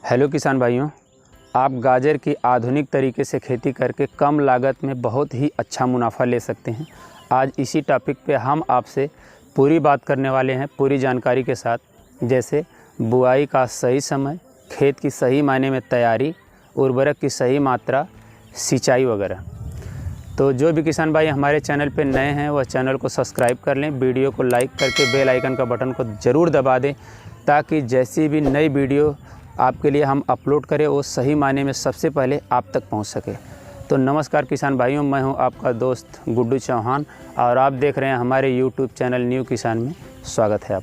Hello किसान भाइयों, आप गाजर की आधुनिक तरीके से खेती करके कम लागत में बहुत ही अच्छा मुनाफा ले सकते हैं। आज इसी टॉपिक पे हम आपसे पूरी बात करने वाले हैं, पूरी जानकारी के साथ, जैसे बुआई का सही समय, खेत की सही मायने में तैयारी, उर्वरक की सही मात्रा, सिंचाई वगैरह। तो जो भी किसान भाई हमारे चैनल पे नए हैं वह चैनल को सब्सक्राइब कर लें, वीडियो को लाइक करके बेल आइकन का बटन को ज़रूर दबा दें ताकि जैसी भी नई वीडियो आपके लिए हम अपलोड करें वो सही मायने में सबसे पहले आप तक पहुंच सके। तो नमस्कार किसान भाइयों, मैं हूं आपका दोस्त गुड्डू चौहान और आप देख रहे हैं हमारे यूट्यूब चैनल न्यू किसान में। स्वागत है आप।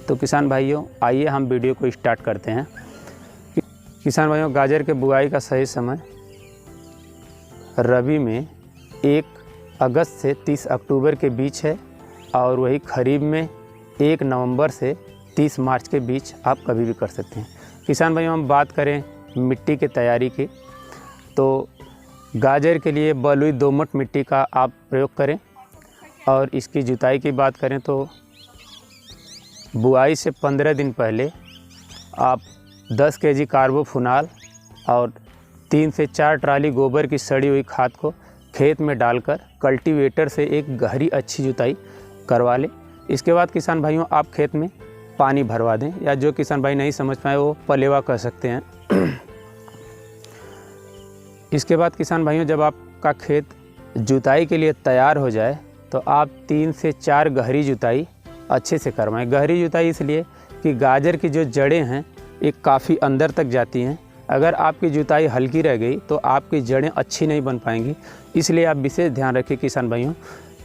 तो किसान भाइयों, आइए हम वीडियो को स्टार्ट करते हैं। किसान भाइयों, गाजर के बुआई का सही समय रबी में 1 अगस्त से 30 अक्टूबर के बीच है और वही खरीफ में 1 नवंबर से 30 मार्च के बीच आप कभी भी कर सकते हैं। किसान भाइयों, हम बात करें मिट्टी की तैयारी की, तो गाजर के लिए बलुई दोमट मिट्टी का आप प्रयोग करें। और इसकी जुताई की बात करें तो बुआई से 15 दिन पहले आप 10 केजी कार्बोफुनाल और 3 से 4 ट्राली गोबर की सड़ी हुई खाद को खेत में डालकर कल्टीवेटर से एक गहरी अच्छी जुताई करवा लें। इसके बाद किसान भाइयों, आप खेत में पानी भरवा दें, या जो किसान भाई नहीं समझ पाए वो पलेवा कह सकते हैं। इसके बाद किसान भाइयों, जब आपका खेत जुताई के लिए तैयार हो जाए तो आप 3 से 4 गहरी जुताई अच्छे से करवाएं। गहरी जुताई इसलिए कि गाजर की जो जड़ें हैं ये काफ़ी अंदर तक जाती हैं। अगर आपकी जुताई हल्की रह गई तो आपकी जड़ें अच्छी नहीं बन पाएंगी। इसलिए आप विशेष ध्यान रखें किसान भाइयों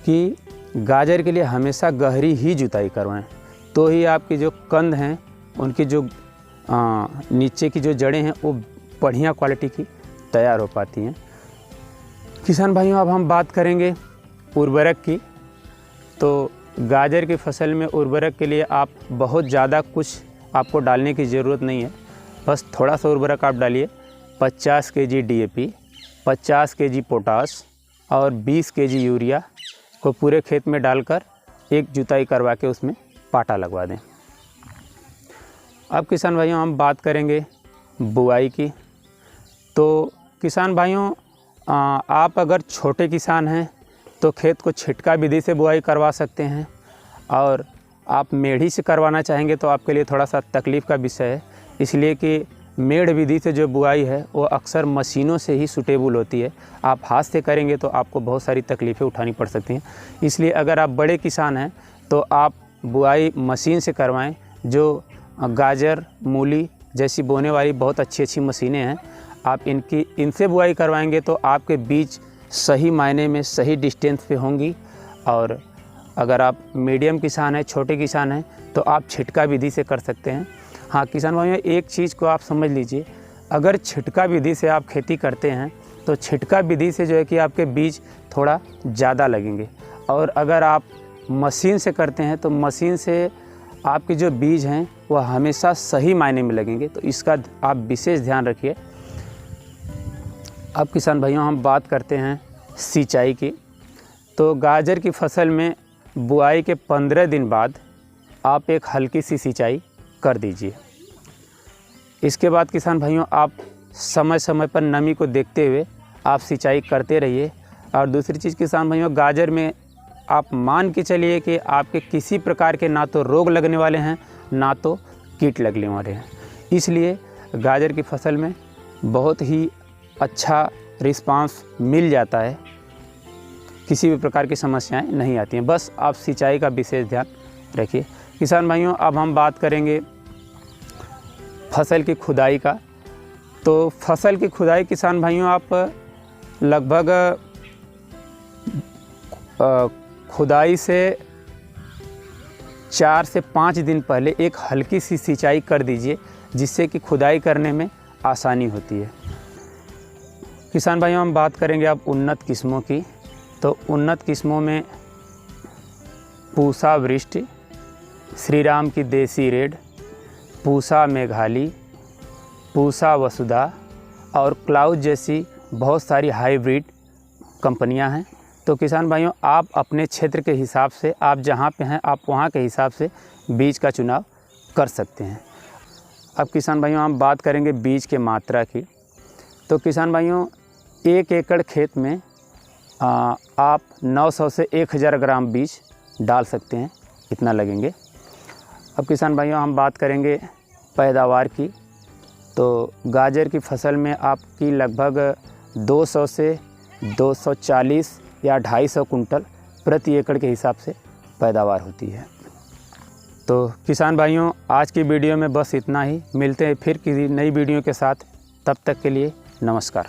कि गाजर के लिए हमेशा गहरी ही जुताई करवाएं, तो ही आपकी जो कंद हैं उनकी जो नीचे की जो जड़ें हैं वो बढ़िया क्वालिटी की तैयार हो पाती हैं। किसान भाइयों, अब हम बात करेंगे उर्वरक की। तो गाजर की फसल में उर्वरक के लिए आप बहुत ज़्यादा कुछ आपको डालने की ज़रूरत नहीं है, बस थोड़ा सा उर्वरक आप डालिए। 50 केजी DAP, 50 केजी पोटास और 20 केजी यूरिया को पूरे खेत में डालकर एक जुताई करवा के उसमें पाटा लगवा दें। अब किसान भाइयों, हम बात करेंगे बुआई की। तो किसान भाइयों, आप अगर छोटे किसान हैं तो खेत को छिटका विधि से बुआई करवा सकते हैं, और आप मेढ़ी से करवाना चाहेंगे तो आपके लिए थोड़ा सा तकलीफ़ का विषय है, इसलिए कि मेढ़ विधि से जो बुआई है वो अक्सर मशीनों से ही सूटेबल होती है। आप हाथ से करेंगे तो आपको बहुत सारी तकलीफ़ें उठानी पड़ सकती हैं। इसलिए अगर आप बड़े किसान हैं तो आप बुआई मशीन से करवाएं। जो गाजर, मूली जैसी बोने वाली बहुत अच्छी अच्छी मशीनें हैं, आप इनसे बुआई करवाएंगे तो आपके बीज सही मायने में सही डिस्टेंस पे होंगी। और अगर आप मीडियम किसान हैं, छोटे किसान हैं, तो आप छिटका विधि से कर सकते हैं। हाँ किसान भाइयों, एक चीज़ को आप समझ लीजिए, अगर छिटका विधि से आप खेती करते हैं तो छिटका विधि से जो है कि आपके बीज थोड़ा ज़्यादा लगेंगे, और अगर आप मशीन से करते हैं तो मशीन से आपके जो बीज हैं वह हमेशा सही मायने में लगेंगे। तो इसका आप विशेष ध्यान रखिए। अब किसान भाइयों, हम बात करते हैं सिंचाई की। तो गाजर की फसल में बुआई के 15 दिन बाद आप एक हल्की सी सिंचाई कर दीजिए। इसके बाद किसान भाइयों, आप समय समय पर नमी को देखते हुए आप सिंचाई करते रहिए। और दूसरी चीज़ किसान भाइयों, गाजर में आप मान के चलिए कि आपके किसी प्रकार के ना तो रोग लगने वाले हैं ना तो कीट लगने वाले हैं। इसलिए गाजर की फसल में बहुत ही अच्छा रिस्पांस मिल जाता है, किसी भी प्रकार की समस्याएं नहीं आती हैं। बस आप सिंचाई का विशेष ध्यान रखिए। किसान भाइयों, अब हम बात करेंगे फसल की खुदाई का। तो फसल की खुदाई किसान भाइयों, आप लगभग खुदाई से 4 से 5 दिन पहले एक हल्की सी सिंचाई कर दीजिए, जिससे कि खुदाई करने में आसानी होती है। किसान भाइयों, हम बात करेंगे अब उन्नत किस्मों की। तो उन्नत किस्मों में पूसा वृष्टि, श्रीराम की देसी रेड, पूसा मेघाली, पूसा वसुधा और क्लाउड जैसी बहुत सारी हाइब्रिड कंपनियां हैं। तो किसान भाइयों, आप अपने क्षेत्र के हिसाब से, आप जहाँ पे हैं आप वहाँ के हिसाब से बीज का चुनाव कर सकते हैं। अब किसान भाइयों, हम बात करेंगे बीज के मात्रा की। तो किसान भाइयों, 1 एकड़ खेत में आप 900 से 1000 ग्राम बीज डाल सकते हैं, इतना लगेंगे। अब किसान भाइयों, हम बात करेंगे पैदावार की। तो गाजर की फसल में आपकी लगभग 200 से 240 या 250 कुंटल प्रति एकड़ के हिसाब से पैदावार होती है। तो किसान भाइयों, आज की वीडियो में बस इतना ही। मिलते हैं फिर किसी नई वीडियो के साथ, तब तक के लिए नमस्कार।